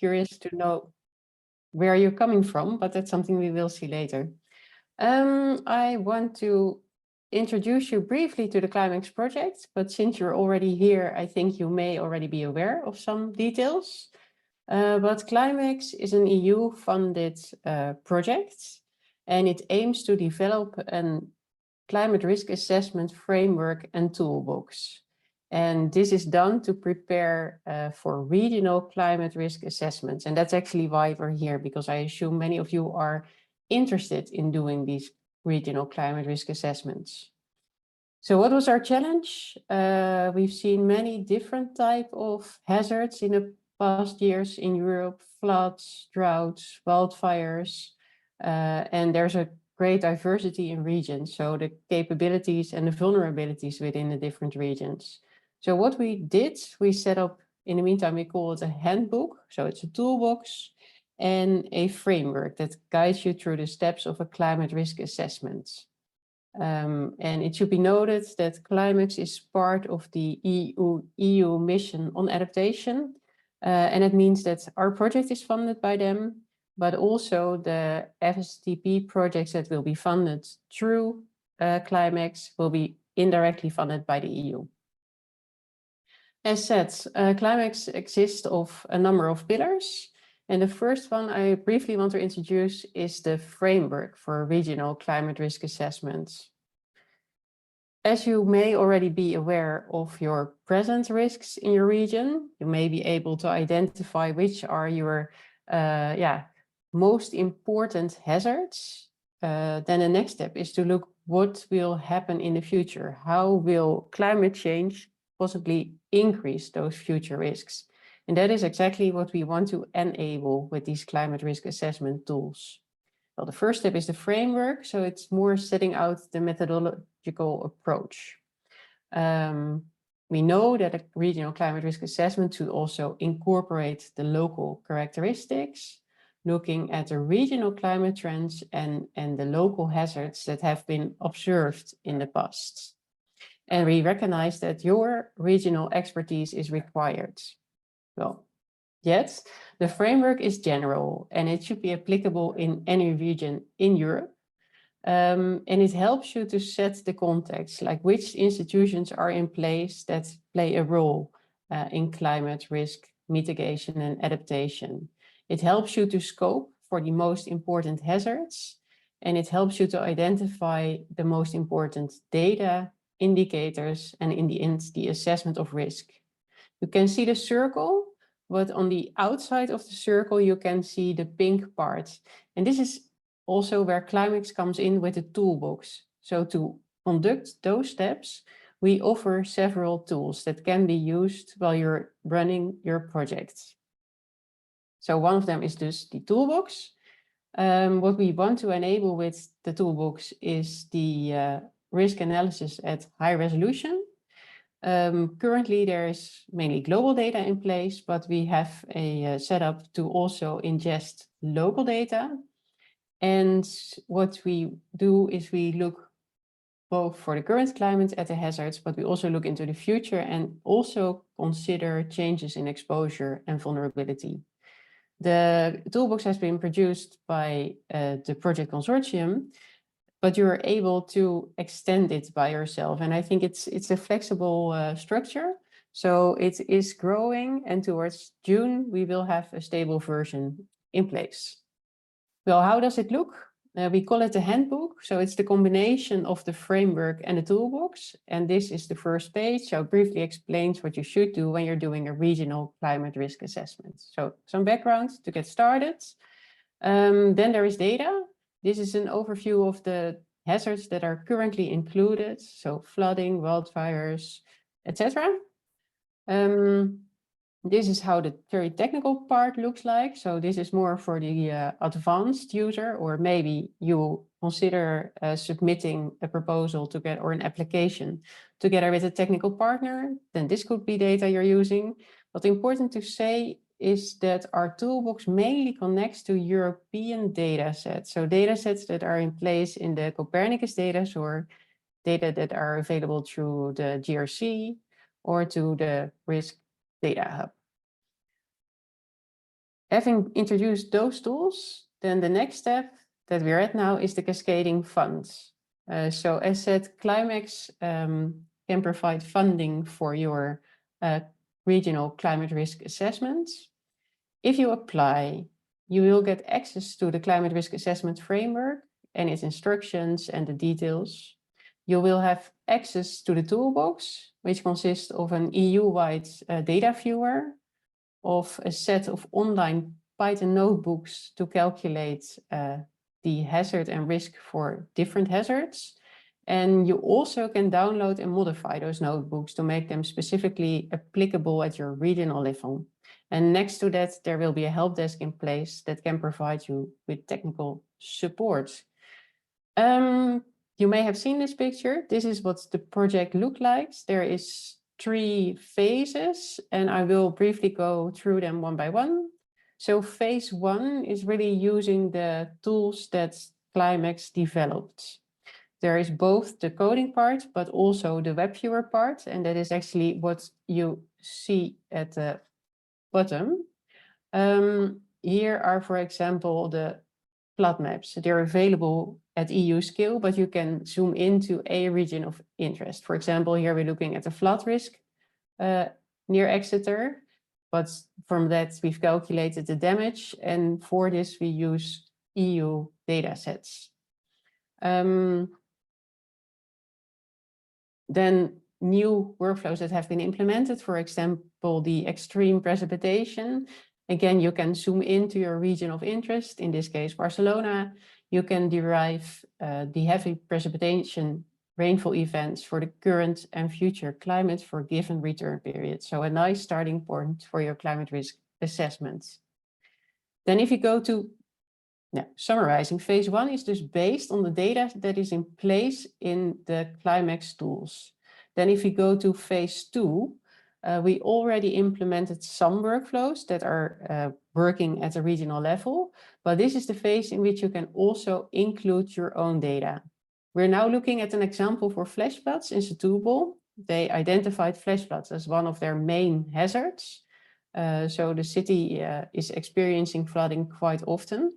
curious to know where you're coming from, but that's something we will see later. I want to introduce you briefly to the CLIMAX project, but since you're already here, I think you may already be aware of some details. But CLIMAX is an EU-funded project, and it aims to develop a climate risk assessment framework and toolbox. And this is done to prepare for regional climate risk assessments. And that's actually why we're here, because I assume many of you are interested in doing these regional climate risk assessments. So what was our challenge? We've seen many different types of hazards in the past years in Europe: floods, droughts, wildfires, and there's a great diversity in regions, so the capabilities and the vulnerabilities within the different regions. So what we did, we set up, in the meantime, we call it a handbook, so it's a toolbox and a framework that guides you through the steps of a climate risk assessment. And it should be noted that CLIMAX is part of the EU mission on adaptation, and it means that our project is funded by them, but also the FSTP projects that will be funded through CLIMAX will be indirectly funded by the EU. As said, CLIMAX exists of a number of pillars, and the first one I briefly want to introduce is the framework for regional climate risk assessments. As you may already be aware of your present risks in your region, you may be able to identify which are your most important hazards. Then the next step is to look what will happen in the future. How will climate change possibly increase those future risks? And that is exactly what we want to enable with these climate risk assessment tools. Well, the first step is the framework, so it's more setting out the methodological approach. We know that a regional climate risk assessment should also incorporate the local characteristics, looking at the regional climate trends and the local hazards that have been observed in the past. And we recognize that your regional expertise is required. Well, yet the framework is general and it should be applicable in any region in Europe. And it helps you to set the context, like which institutions are in place that play a role in climate risk mitigation and adaptation. It helps you to scope for the most important hazards, and it helps you to identify the most important data, indicators, and in the end, the assessment of risk. You can see the circle, but on the outside of the circle, you can see the pink part. And this is also where CLIMAX comes in with a toolbox. So to conduct those steps, we offer several tools that can be used while you're running your project. So one of them is just the toolbox. What we want to enable with the toolbox is the risk analysis at high resolution. Currently, there is mainly global data in place, but we have a setup to also ingest local data. And what we do is we look both for the current climate at the hazards, but we also look into the future and also consider changes in exposure and vulnerability. The toolbox has been produced by the project consortium, but you're able to extend it by yourself. And I think it's a flexible structure. So it is growing, and towards June, we will have a stable version in place. Well, how does it look? We call it the handbook. So it's the combination of the framework and the toolbox. And this is the first page. So it briefly explains what you should do when you're doing a regional climate risk assessment. So some background to get started. Then there is data. This is an overview of the hazards that are currently included. So flooding, wildfires, etc. This is how the very technical part looks like. So this is more for the advanced user, or maybe you consider submitting a proposal to get, or an application together with a technical partner. Then this could be data you're using. But important to say is that our toolbox mainly connects to European data sets. So data sets that are in place in the Copernicus data, or data that are available through the GRC or to the risk data hub. Having introduced those tools, then the next step that we're at now is the cascading funds. So as said, Climax can provide funding for your regional climate risk assessments. If you apply, you will get access to the climate risk assessment framework and its instructions and the details. You will have access to the toolbox, which consists of an EU-wide data viewer, of a set of online Python notebooks to calculate the hazard and risk for different hazards. And you also can download and modify those notebooks to make them specifically applicable at your regional level. And next to that, there will be a help desk in place that can provide you with technical support. You may have seen this picture. This is what the project looks like. There is 3 phases, and I will briefly go through them one by one. So phase 1 is really using the tools that Climax developed. There is both the coding part, but also the web viewer part, and that is actually what you see at the bottom. Here are, for example, the flood maps. They're available at EU scale, but you can zoom into a region of interest. For example, here we're looking at the flood risk near Exeter, but from that we've calculated the damage, and for this we use EU data sets. Then new workflows that have been implemented, for example, the extreme precipitation. Again, you can zoom into your region of interest, in this case, Barcelona. You can derive the heavy precipitation rainfall events for the current and future climate for a given return period. So a nice starting point for your climate risk assessments. Then if you go to summarizing, phase 1 is just based on the data that is in place in the Climax tools. Then if you go to phase 2, we already implemented some workflows that are working at a regional level, but this is the phase in which you can also include your own data. We're now looking at an example for flash floods in Setúbal. They identified flash floods as one of their main hazards. So the city is experiencing flooding quite often.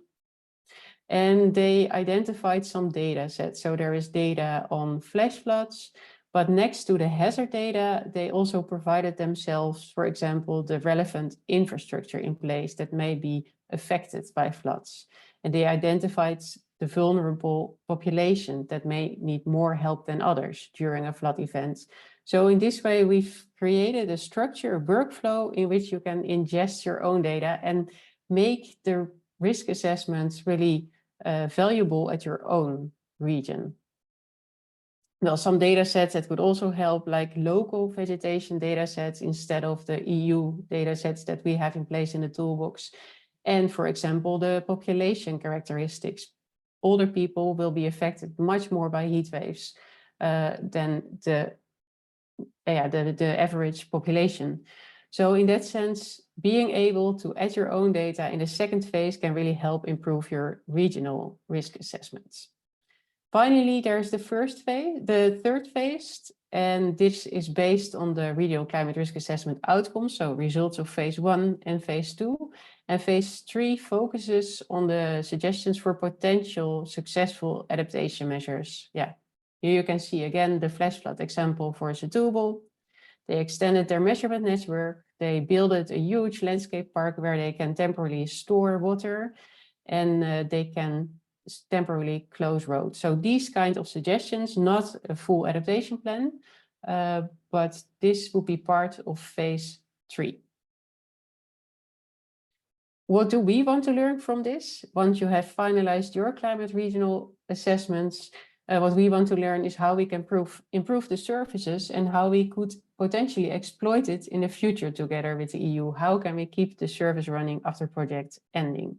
And they identified some data sets. So there is data on flash floods, but next to the hazard data, they also provided themselves, for example, the relevant infrastructure in place that may be affected by floods. And they identified the vulnerable population that may need more help than others during a flood event. So in this way, we've created a structure, a workflow in which you can ingest your own data and make the risk assessments really valuable at your own region. Well, some data sets that would also help, like local vegetation data sets instead of the EU data sets that we have in place in the toolbox. And for example, the population characteristics. Older people will be affected much more by heat waves than the average population. So in that sense, being able to add your own data in the second phase can really help improve your regional risk assessments. Finally, there's the third phase, and this is based on the regional climate risk assessment outcomes, so results of phase 1 and phase 2. And phase 3 focuses on the suggestions for potential successful adaptation measures. Yeah, here you can see again the flash flood example for Setúbal. They extended their measurement network. They built a huge landscape park where they can temporarily store water, and they can temporarily close roads. So these kind of suggestions, not a full adaptation plan, but this will be part of phase 3. What do we want to learn from this? Once you have finalized your climate regional assessments, what we want to learn is how we can improve the services and how we could potentially exploit it in the future together with the EU. How can we keep the service running after project ending?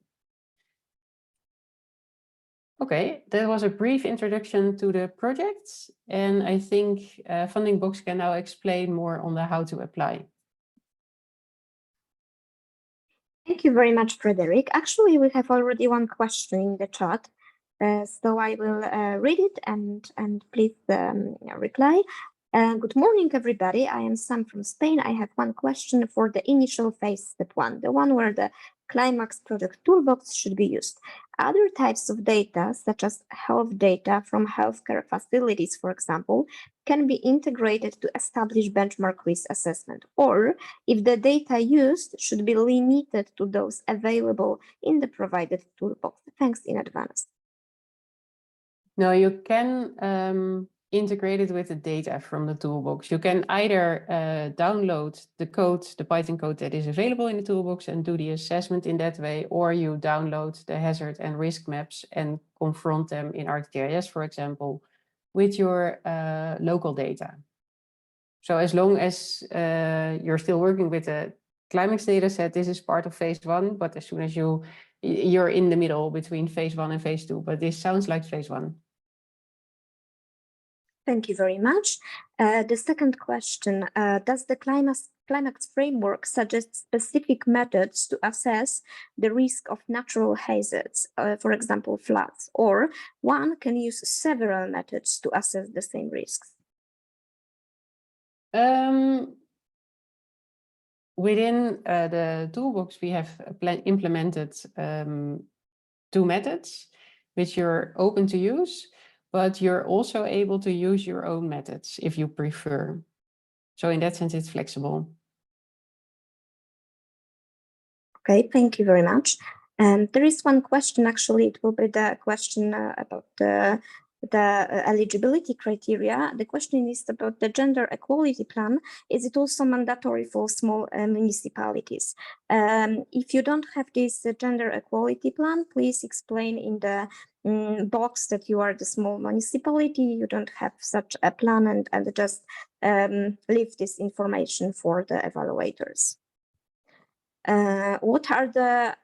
Okay, that was a brief introduction to the project, and I think Funding Box can now explain more on the how to apply. Thank you very much, Frederick. Actually, we have already one question in the chat, so I will read it and please reply. Good morning, everybody. I am Sam from Spain. I have one question for the initial phase, step 1, the one where the CLIMAAX project toolbox should be used. Other types of data, such as health data from healthcare facilities, for example, can be integrated to establish benchmark risk assessment, or if the data used should be limited to those available in the provided toolbox. Thanks in advance. No, you can integrate it with the data from the toolbox. You can either download the code, the Python code that is available in the toolbox and do the assessment in that way, or you download the hazard and risk maps and confront them in ArcGIS, for example, with your local data. So as long as you're still working with the CLIMAX data set, this is part of phase 1, but as soon as you're in the middle between phase 1 and phase 2, but this sounds like phase 1. Thank you very much. The second question, does the CLIMAX framework suggest specific methods to assess the risk of natural hazards, for example, floods, or one can use several methods to assess the same risks? Within the toolbox, we have implemented 2 methods, which you're open to use. But you're also able to use your own methods if you prefer. So in that sense, it's flexible. Okay, thank you very much. There is one question, actually, it will be the question about the eligibility criteria. The question is about the gender equality plan. Is it also mandatory for small municipalities? If you don't have this gender equality plan, please explain in the box that you are the small municipality, you don't have such a plan, and just leave this information for the evaluators. What are the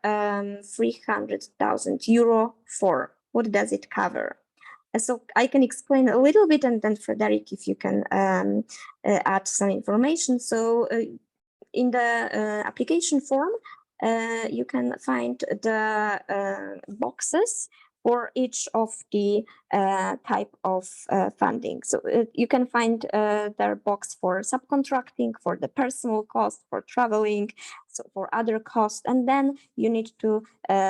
300,000 euro for? What does it cover? So I can explain a little bit, and then Frederick, if you can add some information. So in the application form, you can find the boxes for each of the type of funding. So you can find their box for subcontracting, for the personal cost, for traveling, so for other costs, and then you need to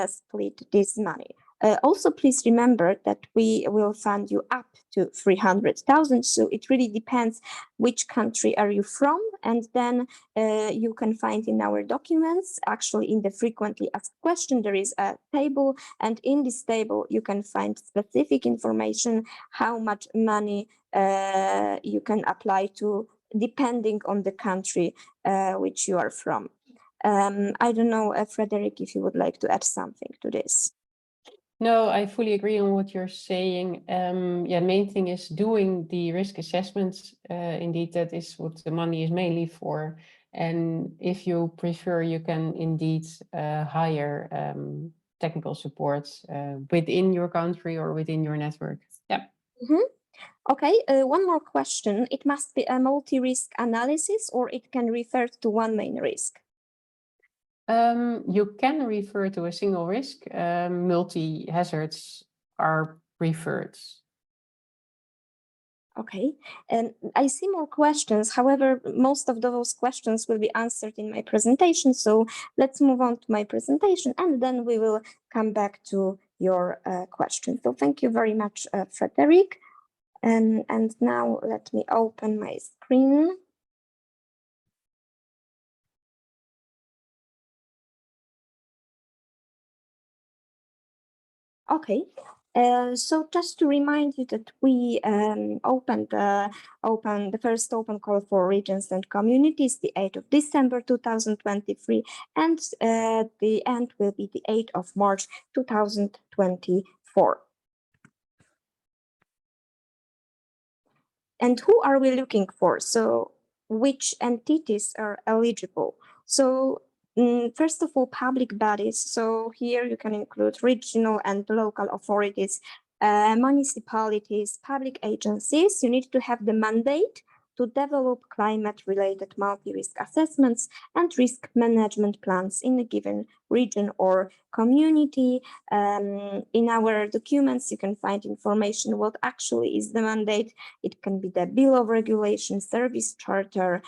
split this money. Also, please remember that we will fund you up to 300,000. So it really depends which country are you from, and then you can find in our documents, actually in the frequently asked question, there is a table, and in this table you can find specific information how much money you can apply to depending on the country which you are from. I don't know, Frederick, if you would like to add something to this. No, I fully agree on what you're saying. Yeah, main thing is doing the risk assessments. Indeed, that is what the money is mainly for. And if you prefer, you can indeed hire technical support within your country or within your network. Yeah. Mm-hmm. Okay, one more question. It must be a multi-risk analysis, or it can refer to one main risk? You can refer to a single risk. Multi-hazards are preferred. Okay, and I see more questions. However, most of those questions will be answered in my presentation. So let's move on to my presentation, and then we will come back to your question. So thank you very much, Frederick. And now let me open my screen. Okay, so just to remind you that we opened the first open call for regions and communities the 8th of December 2023, and the end will be the 8th of March 2024. And who are we looking for? So which entities are eligible? So first of all, public bodies. So here you can include regional and local authorities, municipalities, public agencies. You need to have the mandate to develop climate-related multi-risk assessments and risk management plans in a given region or community. In our documents, you can find information what actually is the mandate. It can be the Bill of Regulation, Service Charter,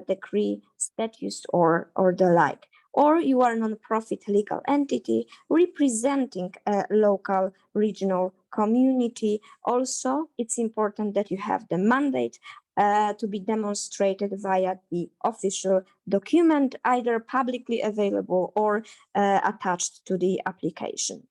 decree, statutes, or the like. Or you are a non-profit legal entity representing a local regional community. Also, it's important that you have the mandate to be demonstrated via the official document, either publicly available or attached to the application.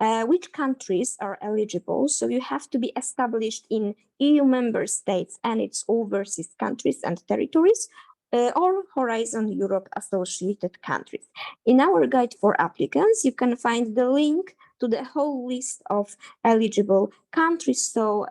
Which countries are eligible? So you have to be established in EU member states and its overseas countries and territories, or Horizon Europe associated countries. In our guide for applicants, you can find the link to the whole list of eligible countries. So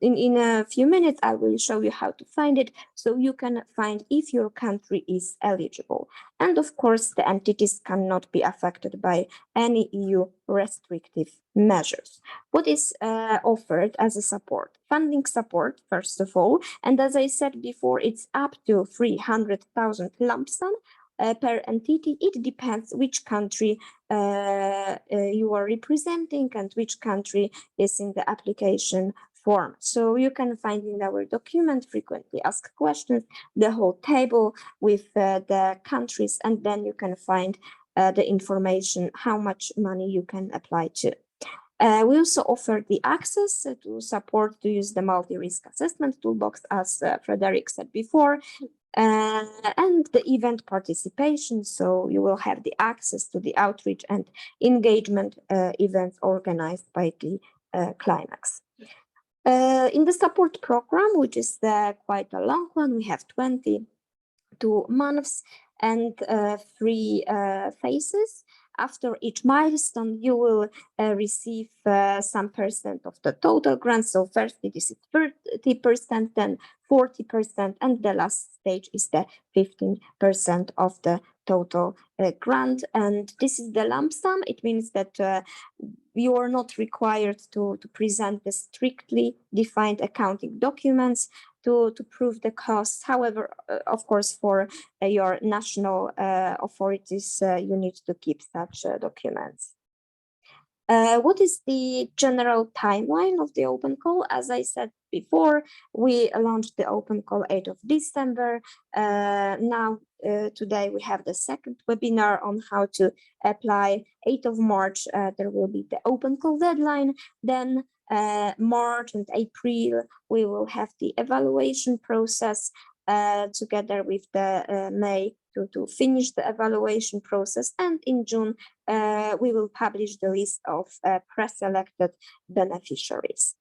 in a few minutes, I will show you how to find it, so you can find if your country is eligible. And of course, the entities cannot be affected by any EU restrictive measures. What is offered as a support? Funding support, first of all, and as I said before, it's up to 300,000 lump sum per entity. It depends which country you are representing and which country is in the application form. So you can find in our document frequently asked questions, the whole table with the countries, and then you can find the information how much money you can apply to. We also offer the access to support to use the multi-risk assessment toolbox, as Frederick said before, and the event participation. So you will have the access to the outreach and engagement events organized by the CLIMAAX. In the support program, which is quite a long one, we have 22 months and 3 phases. After each milestone, you will receive some percent of the total grant. So firstly, this is 30%, then 40%, and the last stage is the 15% of the total grant. And this is the lump sum. It means that you are not required to present the strictly defined accounting documents to prove the costs. However, of course, for your national authorities, you need to keep such documents. What is the general timeline of the open call? As I said before, we launched the open call 8th of December. Now, today we have the second webinar on how to apply. 8th of March, there will be the open call deadline. Then March and April, we will have the evaluation process together with the May to finish the evaluation process. And in June, we will publish the list of pre-selected beneficiaries.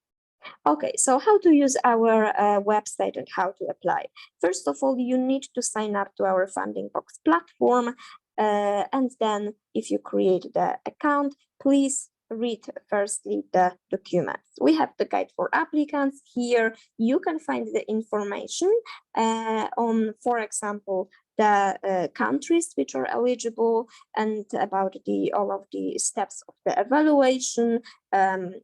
Okay, so how to use our website and how to apply. First of all, you need to sign up to our Funding Box platform. And then if you create the account, please read firstly the documents. We have the guide for applicants. Here you can find the information on, for example, the countries which are eligible, and about all of the steps of the evaluation,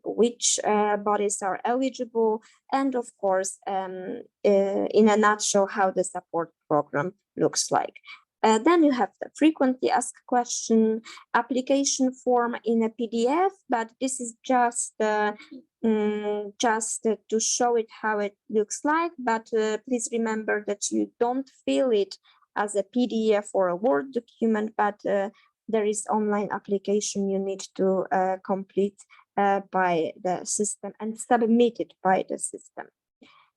which bodies are eligible, and of course, in a nutshell, how the support program looks like. Then you have the frequently asked question application form in a PDF, but this is just to show it how it looks like. But please remember that you don't fill it as a PDF or a Word document, but there is online application you need to complete by the system and submit it by the system.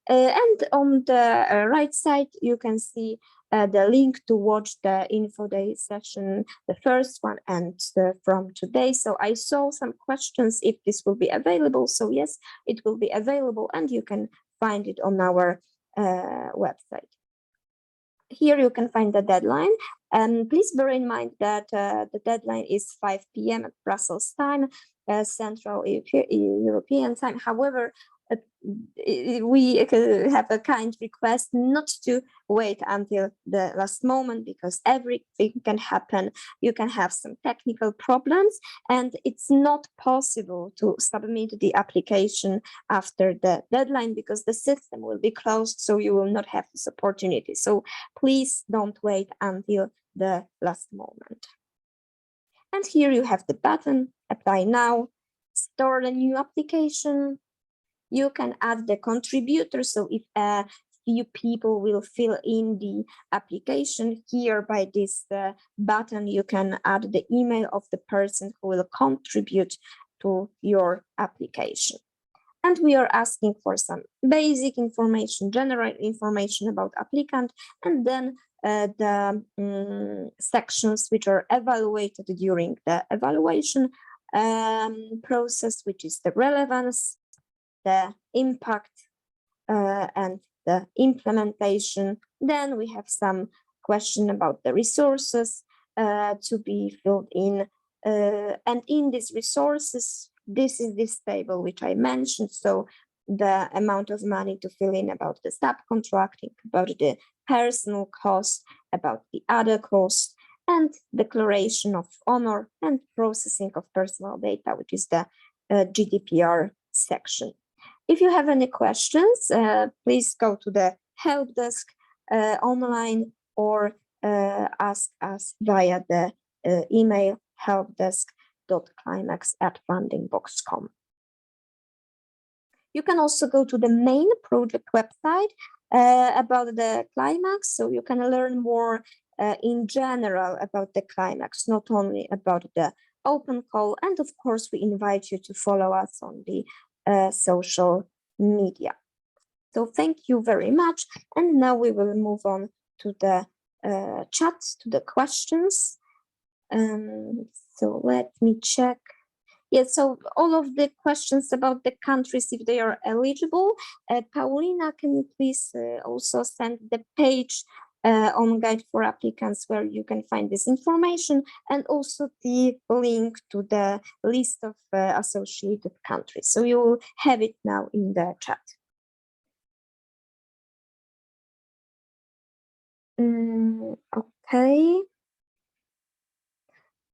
And on the right side, you can see the link to watch the info day session, the first one, and from today. So I saw some questions if this will be available. So yes, it will be available, and you can find it on our website. Here you can find the deadline, and please bear in mind that the deadline is 5 p.m. at Brussels time, Central European time. However, we have a kind request not to wait until the last moment, because everything can happen. You can have some technical problems, and it's not possible to submit the application after the deadline because the system will be closed, so you will not have this opportunity. So please don't wait until the last moment. And here you have the button, apply now, store the new application. You can add the contributor. So if a few people will fill in the application here by this button, you can add the email of the person who will contribute to your application. And we are asking for some basic information, general information about applicant, and then the sections which are evaluated during the evaluation process, which is the relevance, the impact, and the implementation. Then we have some question about the resources to be filled in. And in these resources, this is this table which I mentioned. So the amount of money to fill in about the subcontracting, about the personal cost, about the other costs, and declaration of honor and processing of personal data, which is the GDPR section. If you have any questions, please go to the help desk online, or ask us via the email helpdesk.climax@fundingbox.com. You can also go to the main project website about the Climax, so you can learn more in general about the Climax, not only about the open call. And of course, we invite you to follow us on the social media. So thank you very much. And now we will move on to the chat, to the questions. So let me check. Yeah, so all of the questions about the countries, if they are eligible. Paulina, can you please also send the page on Guide for Applicants where you can find this information, and also the link to the list of associated countries. So you will have it now in the chat. Okay.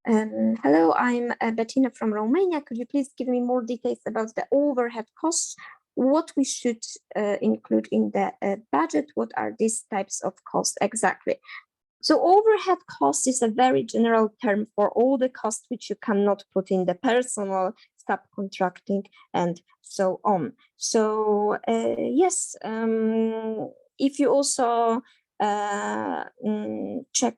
Hello, I'm Bettina from Romania. Could you please give me more details about the overhead costs? What we should include in the budget? What are these types of costs exactly? So overhead cost is a very general term for all the costs which you cannot put in the personal, subcontracting, and so on. So yes, if you also check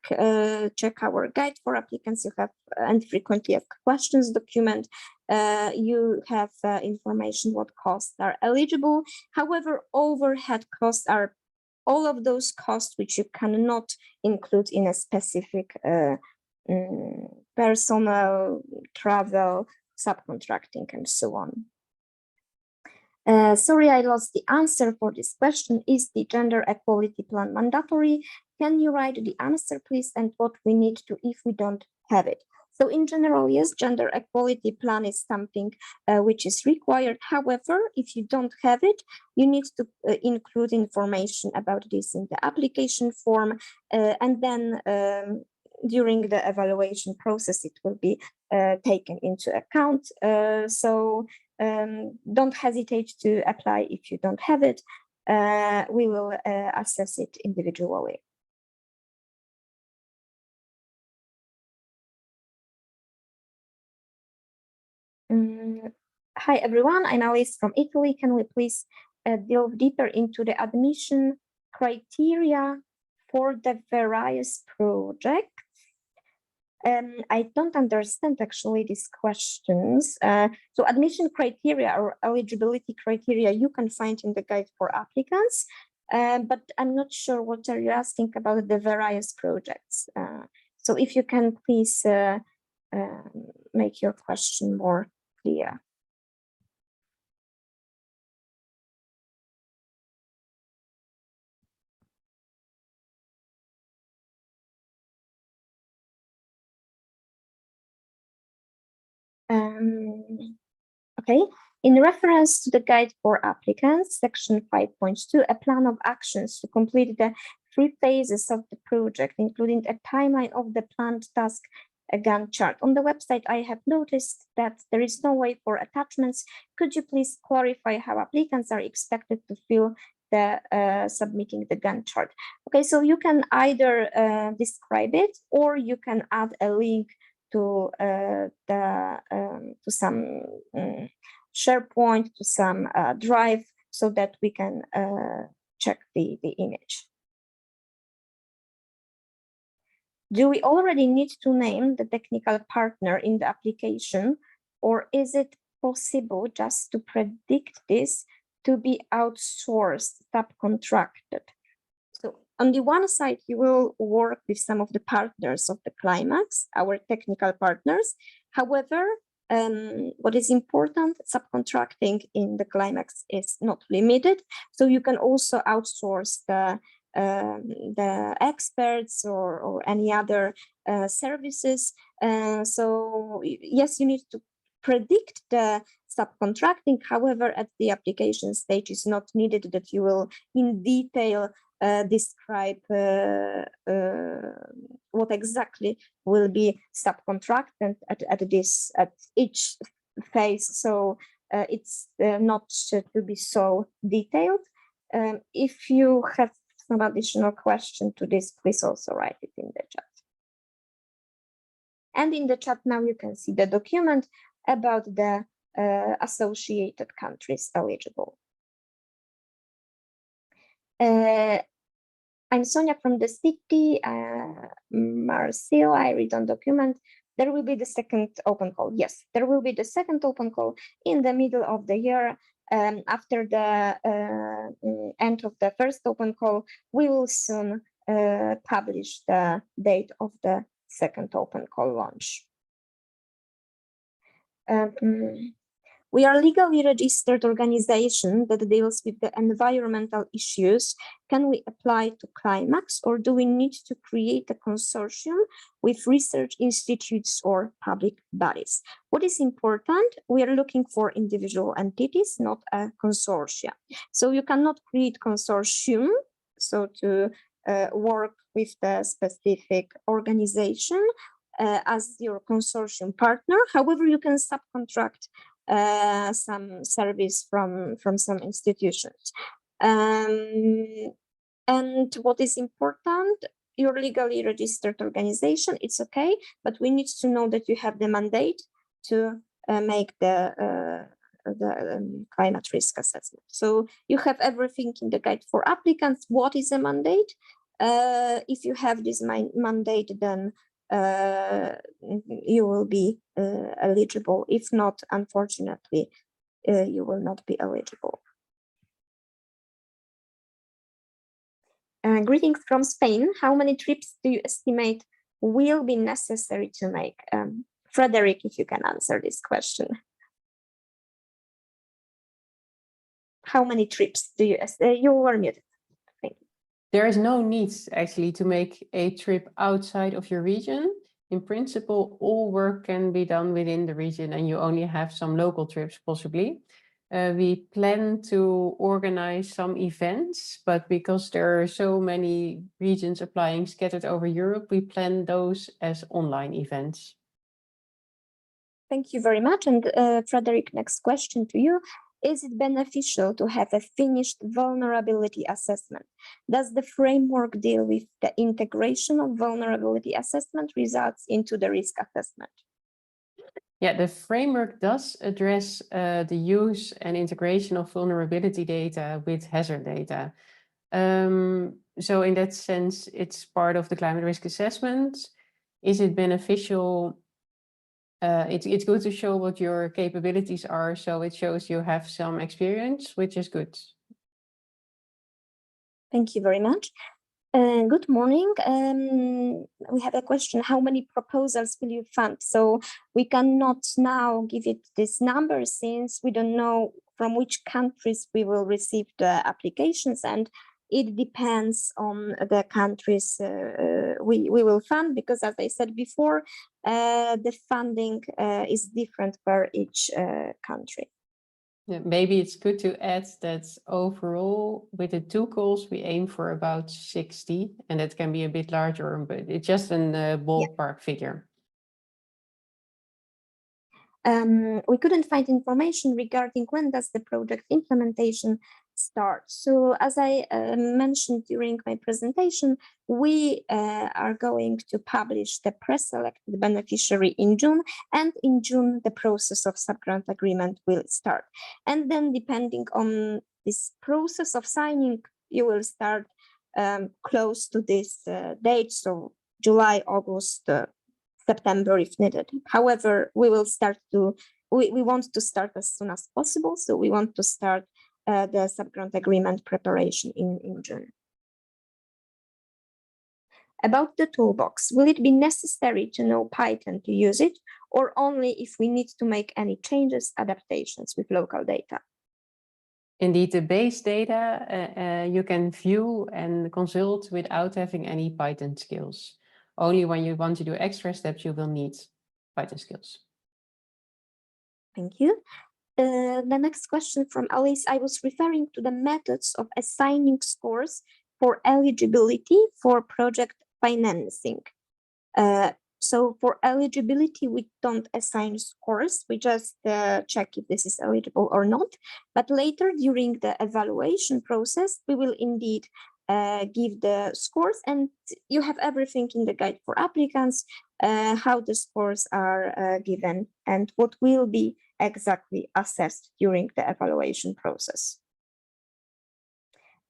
our guide for applicants, you have and frequently have questions document. You have information what costs are eligible. However, overhead costs are all of those costs which you cannot include in a specific personal, travel, subcontracting, and so on. Sorry, I lost the answer for this question. Is the gender equality plan mandatory? Can you write the answer, please, and what we need to if we don't have it? So in general, yes, gender equality plan is something which is required. However, if you don't have it, you need to include information about this in the application form, and then during the evaluation process, it will be taken into account. So don't hesitate to apply if you don't have it. We will assess it individually. Hi everyone, I'm Alice from Italy. Can we please delve deeper into the admission criteria for the various projects? I don't understand actually these questions. So admission criteria or eligibility criteria you can find in the guide for applicants, but I'm not sure what are you asking about the various projects. So if you can please make your question more clear. Okay, In reference to the guide for applicants, section 5.2, a plan of actions to complete the 3 phases of the project, including a timeline of the planned task, a Gantt chart. On the website, I have noticed that there is no way for attachments. Could you please clarify how applicants are expected to fill the submitting the Gantt chart? Okay, so you can either describe it, or you can add a link to some SharePoint, to some drive, so that we can check the image. Do we already need to name the technical partner in the application, or is it possible just to predict this to be outsourced, subcontracted? So on the one side, you will work with some of the partners of the CLIMAAX, our technical partners. However, what is important, subcontracting in the CLIMAAX is not limited. So you can also outsource the experts or any other services. So yes, you need to predict the subcontracting. However, at the application stage, it's not needed that you will in detail describe what exactly will be subcontracted at each phase. So it's not to be so detailed. If you have some additional question to this, please also write it in the chat. And in the chat now you can see the document about the associated countries eligible. I'm Sonia from the city, Marcel, I read on document. There will be the second open call. Yes, there will be the second open call in the middle of the year. After the end of the first open call, we will soon publish the date of the second open call launch. We are a legally registered organization that deals with the environmental issues. Can we apply to CLIMAAX, or do we need to create a consortium with research institutes or public bodies? What is important, we are looking for individual entities, not a consortia. So you cannot create consortium, so to work with the specific organization as your consortium partner. However, you can subcontract some service from some institutions. And what is important, you're legally registered organization, it's okay, but we need to know that you have the mandate to make the climate risk assessment. So you have everything in the guide for applicants. What is a mandate? If you have this mandate, then you will be eligible. If not, unfortunately, you will not be eligible. Greetings from Spain. How many trips do you estimate will be necessary to make? Frederick, if you can answer this question. How many trips do you estimate? You were muted. There is no need actually to make a trip outside of your region. In principle, all work can be done within the region and you only have some local trips possibly. We plan to organize some events, but because there are so many regions applying scattered over Europe, we plan those as online events. Thank you very much. And Frederick, next question to you. Is it beneficial to have a finished vulnerability assessment? Does the framework deal with the integration of vulnerability assessment results into the risk assessment? Yeah, the framework does address the use and integration of vulnerability data with hazard data. So in that sense, it's part of the climate risk assessment. Is it beneficial? It's good to show what your capabilities are, so it shows you have some experience, which is good. Thank you very much. Good morning. We have a question. How many proposals will you fund? So we cannot now give it this number since we don't know from which countries we will receive the applications, and it depends on the countries we will fund, because as I said before, the funding is different for each country. Yeah, maybe it's good to add that overall with the 2 calls, we aim for about 60, and that can be a bit larger, but it's just a ballpark figure. We couldn't find information regarding when does the project implementation start. So as I mentioned during my presentation, we are going to publish the pre-selected beneficiary in June, and in June the process of subgrant agreement will start. And then depending on this process of signing, you will start close to this date, so July, August, September if needed. However, we want to start as soon as possible. So we want to start the subgrant agreement preparation in June. About the toolbox, will it be necessary to know Python to use it, or only if we need to make any changes, adaptations with local data? Indeed, the base data you can view and consult without having any Python skills. Only when you want to do extra steps, you will need Python skills. Thank you. The next question from Alice, I was referring to the methods of assigning scores for eligibility for project financing. So for eligibility, we don't assign scores, we just check if this is eligible or not. But later during the evaluation process, we will indeed give the scores, and you have everything in the guide for applicants, how the scores are given and what will be exactly assessed during the evaluation process.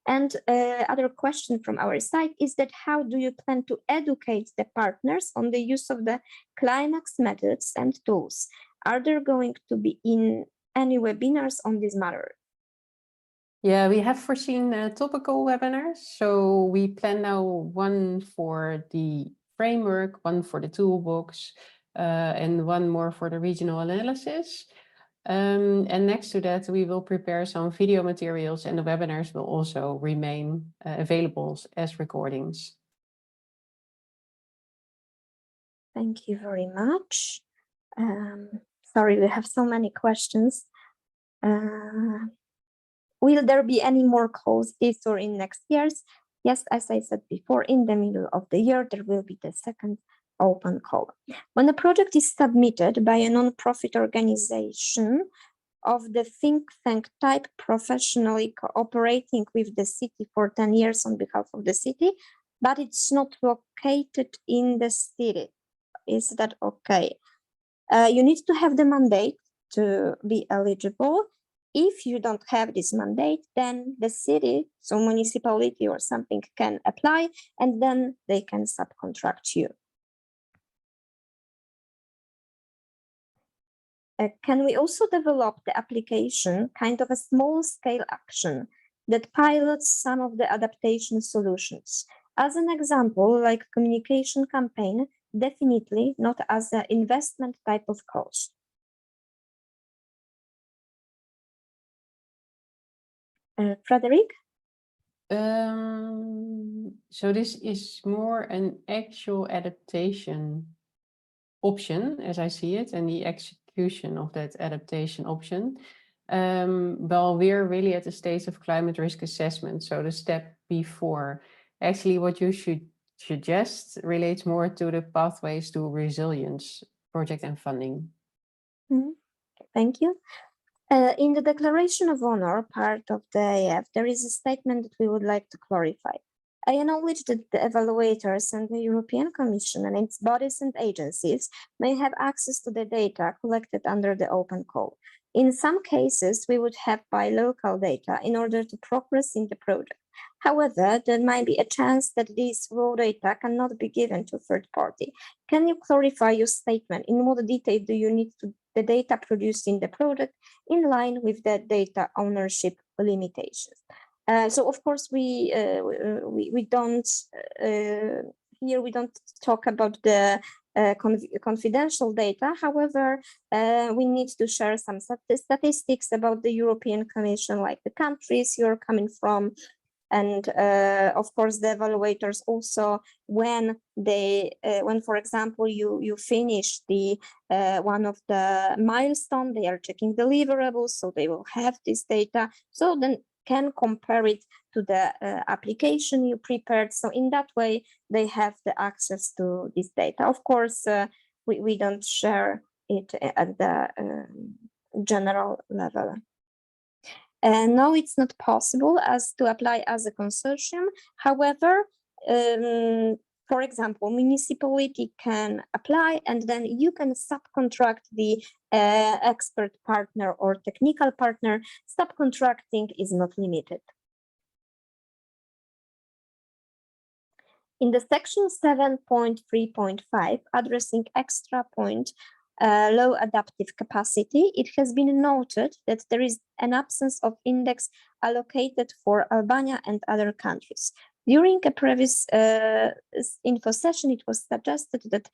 And other question from our side is that how do you plan to educate the partners on the use of the CLIMAAX methods and tools? Are there going to be any webinars on this matter? Yeah, we have foreseen topical webinars. So we plan now one for the framework, one for the toolbox, and one more for the regional analysis. And next to that, we will prepare some video materials, and the webinars will also remain available as recordings. Thank you very much. Sorry, we have so many questions. Will there be any more calls this or in next years? Yes, as I said before, in the middle of the year, there will be the second open call. When a project is submitted by a non-profit organization of the think tank type, professionally cooperating with the city for 10 years on behalf of the city, but it's not located in the city, is that okay? You need to have the mandate to be eligible. If you don't have this mandate, then the city, so municipality or something, can apply, and then they can subcontract you. Can we also develop the application, kind of a small scale action that pilots some of the adaptation solutions? As an example, like communication campaign, definitely not as an investment type of cost. Frederick? So this is more an actual adaptation option, as I see it, and the execution of that adaptation option. Well, we're really at the stage of climate risk assessment, so the step before. Actually, what you should suggest relates more to the pathways to resilience project and funding. Mm-hmm. Thank you. In the Declaration of Honor part of the AF, there is a statement that we would like to clarify. I acknowledge that the evaluators and the European Commission and its bodies and agencies may have access to the data collected under the open call. In some cases, we would have buy local data in order to progress in the project. However, there might be a chance that these raw data cannot be given to third party. Can you clarify your statement? In what detail do you need the data produced in the project in line with the data ownership limitations? So of course we don't here we don't talk about the confidential data. However, we need to share some statistics about the European Commission, like the countries you're coming from, And of course, the evaluators also, when for example, you finish the one of the milestone, they are checking deliverables, so they will have this data, so then can compare it to the application you prepared. So in that way, they have the access to this data. Of course, we don't share it at the general level. No, it's not possible as to apply as a consortium. However, for example, municipality can apply, and then you can subcontract the expert partner or technical partner. Subcontracting is not limited. In the section 7.3.5, addressing extra point, low adaptive capacity, it has been noted that there is an absence of index allocated for Albania and other countries. During a previous info session, it was suggested that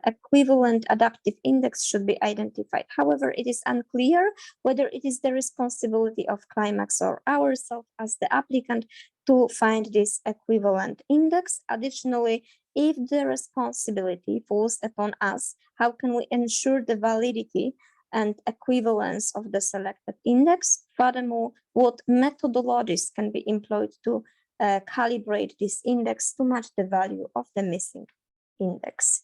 equivalent adaptive index should be identified. However, it is unclear whether it is the responsibility of Climax or ourselves as the applicant to find this equivalent index. Additionally, if the responsibility falls upon us, how can we ensure the validity and equivalence of the selected index? Furthermore, what methodologies can be employed to calibrate this index to match the value of the missing index?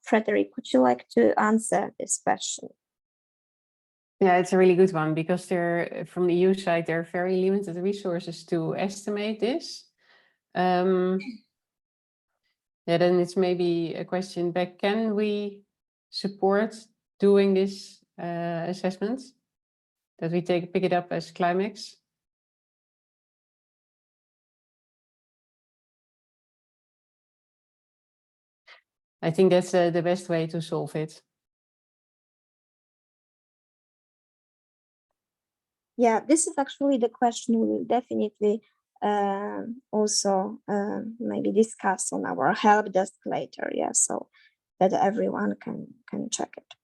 Frederick, would you like to answer this question? Yeah, it's a really good one, because from the EU side, there are very limited resources to estimate this. Yeah, then it's maybe a question back, can we support doing this assessment? That we pick it up as CLIMAX? I think that's the best way to solve it. Yeah, this is actually the question we will definitely also maybe discuss on our help desk later. Yeah, so that everyone can check it.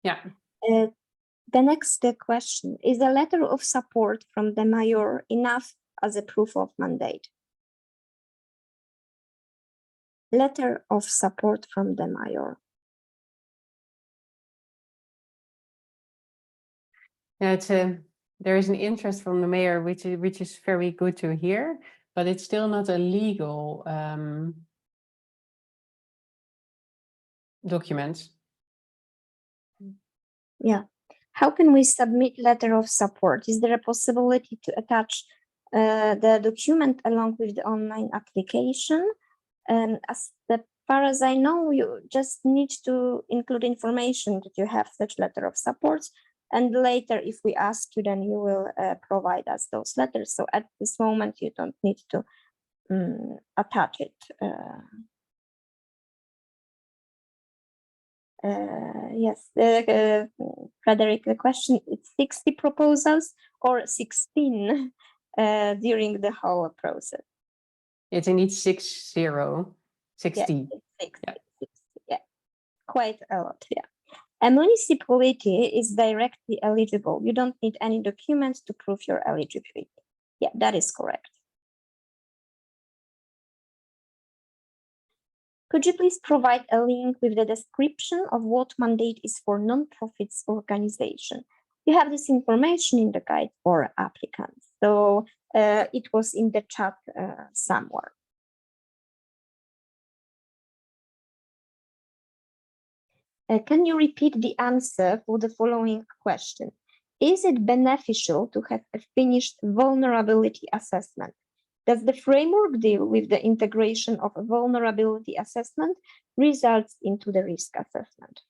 Yeah. The next question, is a letter of support from the mayor enough as a proof of mandate? Letter of support from the mayor. Yeah, there is an interest from the mayor, which is very good to hear, but it's still not a legal document. Yeah. How can we submit letter of support? Is there a possibility to attach the document along with the online application? As far as I know, you just need to include information that you have such letter of support. And later, if we ask you, then you will provide us those letters. So at this moment, you don't need to attach it. Yes, Frederick, the question is 60 proposals or 16 during the whole process? It's indeed 60. Yeah, 60. Yeah. 60, yeah, quite a lot, yeah. A municipality is directly eligible. You don't need any documents to prove your eligibility. Yeah, that is correct. Could you please provide a link with the description of what mandate is for non-profits organization? You have this information in the guide for applicants. So it was in the chat somewhere. Can you repeat the answer for the following question? Is it beneficial to have a finished vulnerability assessment? Does the framework deal with the integration of a vulnerability assessment results into the risk assessment?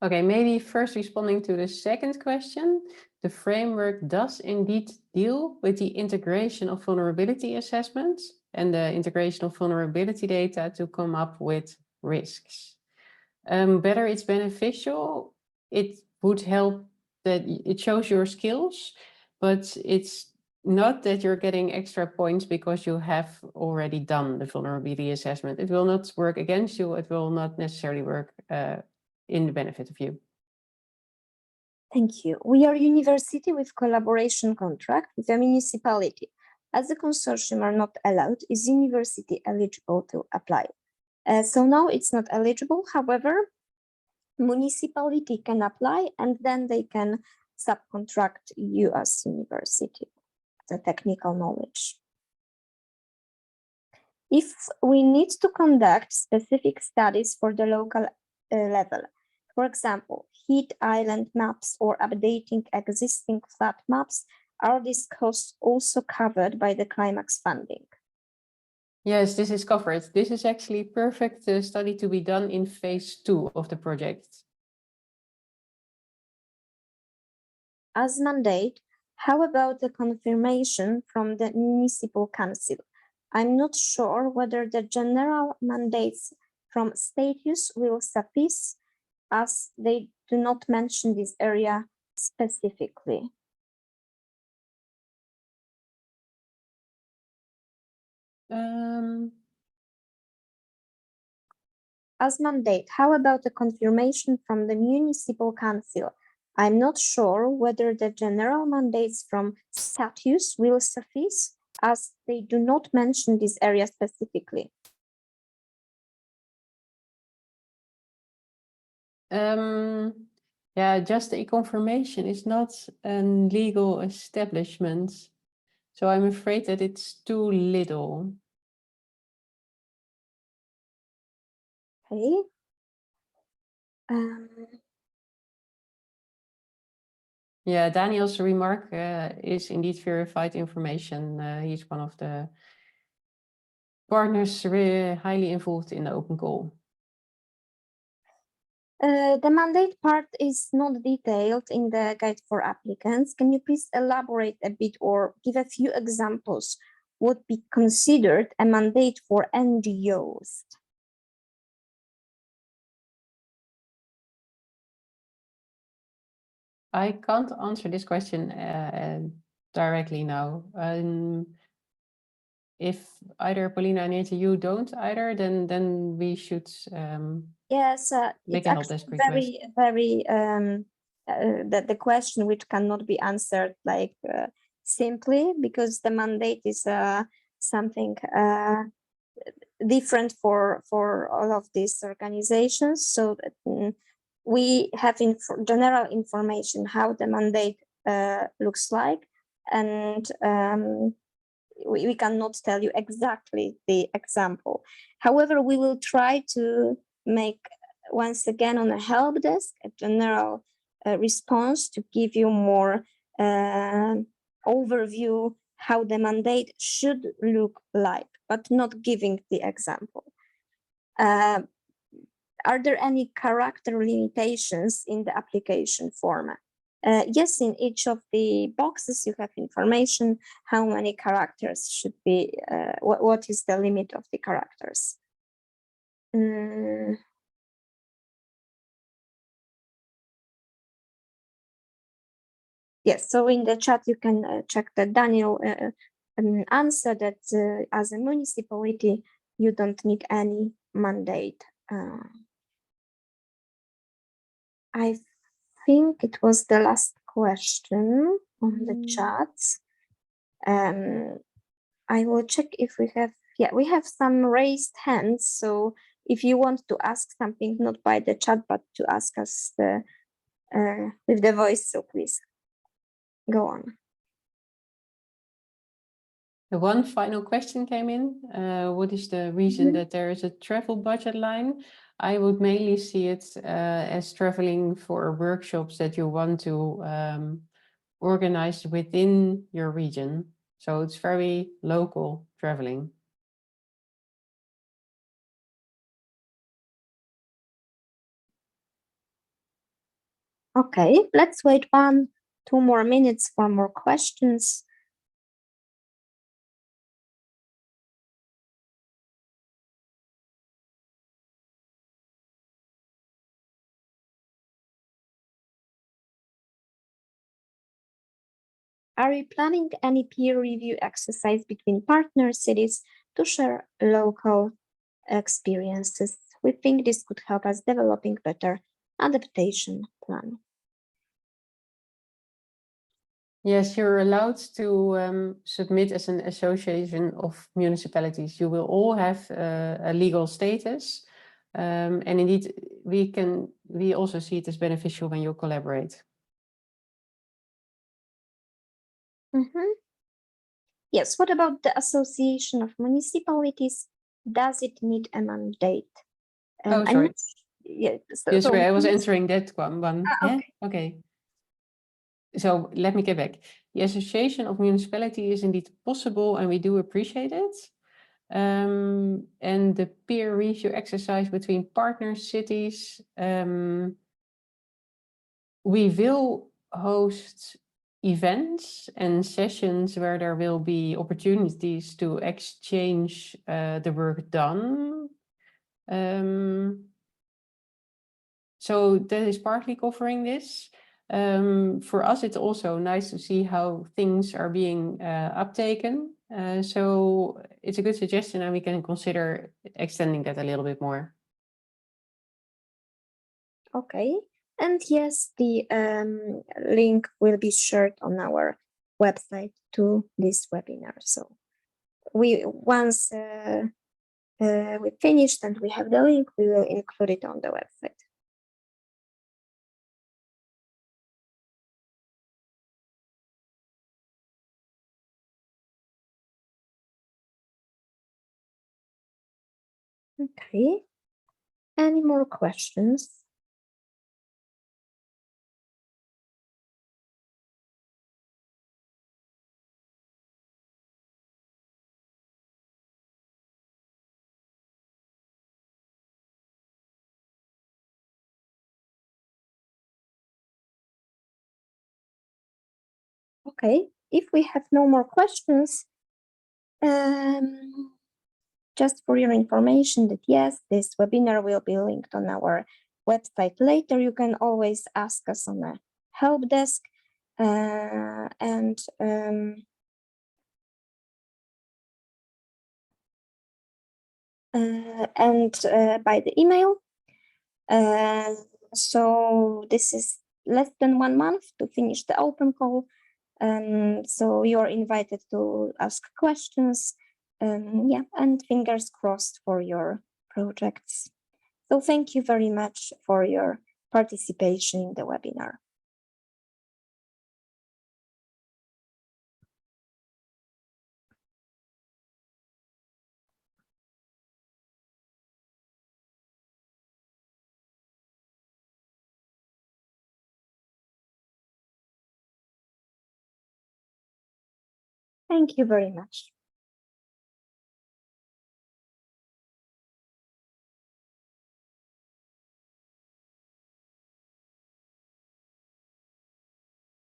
Okay, maybe first responding to the second question, the framework does indeed deal with the integration of vulnerability assessments and the integration of vulnerability data to come up with risks. Whether it's beneficial, it would help that it shows your skills, but it's not that you're getting extra points because you have already done the vulnerability assessment. It will not work against you. It will not necessarily work in the benefit of you. Thank you. We are a university with collaboration contract with a municipality. As the consortium are not allowed, is university eligible to apply? So now it's not eligible. However, municipality can apply, and then they can subcontract you as university, the technical knowledge. If we need to conduct specific studies for the local level, for example, heat island maps or updating existing flood maps, are these costs also covered by the CLIMAAX funding? Yes, this is covered. This is actually perfect study to be done in phase 2 of the project. As mandate, how about the confirmation from the municipal council? I'm not sure whether the general mandates from status will suffice, as they do not mention this area specifically. As mandate, how about the confirmation from the municipal council? I'm not sure whether the general mandates from statutes will suffice, as they do not mention this area specifically. Yeah, just a confirmation is not a legal establishment, so I'm afraid that it's too little. Okay. Yeah, Daniel's remark is indeed verified information. He's one of the partners highly involved in the open call. The mandate part is not detailed in the guide for applicants. Can you please elaborate a bit or give a few examples would be considered a mandate for NGOs? I can't answer this question directly now. If either Paulina and Anita, you don't either, then we should yes, make it's a help actually desk request. very the question which cannot be answered like simply, because the mandate is something different for all of these organizations. So that, we have general information how the mandate looks like, and we cannot tell you exactly the example. However, we will try to make, once again, on a help desk, a general response to give you more overview how the mandate should look like, but not giving the example. Are there any character limitations in the application format? Yes, in each of the boxes you have information how many characters should be, what is the limit of the characters. Yes, so in the chat you can check that Daniel answer that as a municipality you don't need any mandate. I think it was the last question on the chat. I will check if we have, yeah, we have some raised hands. So if you want to ask something, not by the chat, but to ask us with the voice, so please go on. The one final question came in. What is the reason that there is a travel budget line? I would mainly see it as traveling for workshops that you want to organize within your region. So it's very local traveling. Okay, let's wait 1-2 more minutes for more questions. Are you planning any peer review exercise between partner cities to share local experiences? We think this could help us developing better adaptation plan. Yes, you're allowed to submit as an association of municipalities. You will all have a legal status. And indeed, we also see it as beneficial when you collaborate. Yes, what about the Association of Municipalities? Does it need a mandate? Oh, sorry. Yeah, Yes, sorry, I was answering that one. okay. Okay. So let me get back. The Association of Municipalities is indeed possible, and we do appreciate it. And the peer review exercise between partner cities, we will host events and sessions where there will be opportunities to exchange the work done. So that is partly covering this. For us, it's also nice to see how things are being uptaken. So it's a good suggestion, and we can consider extending that a little bit more. Okay. And yes, the link will be shared on our website to this webinar. So once we finished and we have the link, we will include it on the website. Okay. Any more questions? Okay, if we have no more questions, just for your information that yes, this webinar will be linked on our website later. You can always ask us on the help desk and by the email. So this is less than 1 month to finish the open call. So you're invited to ask questions. Yeah, and fingers crossed for your projects. So thank you very much for your participation in the webinar. Thank you very much.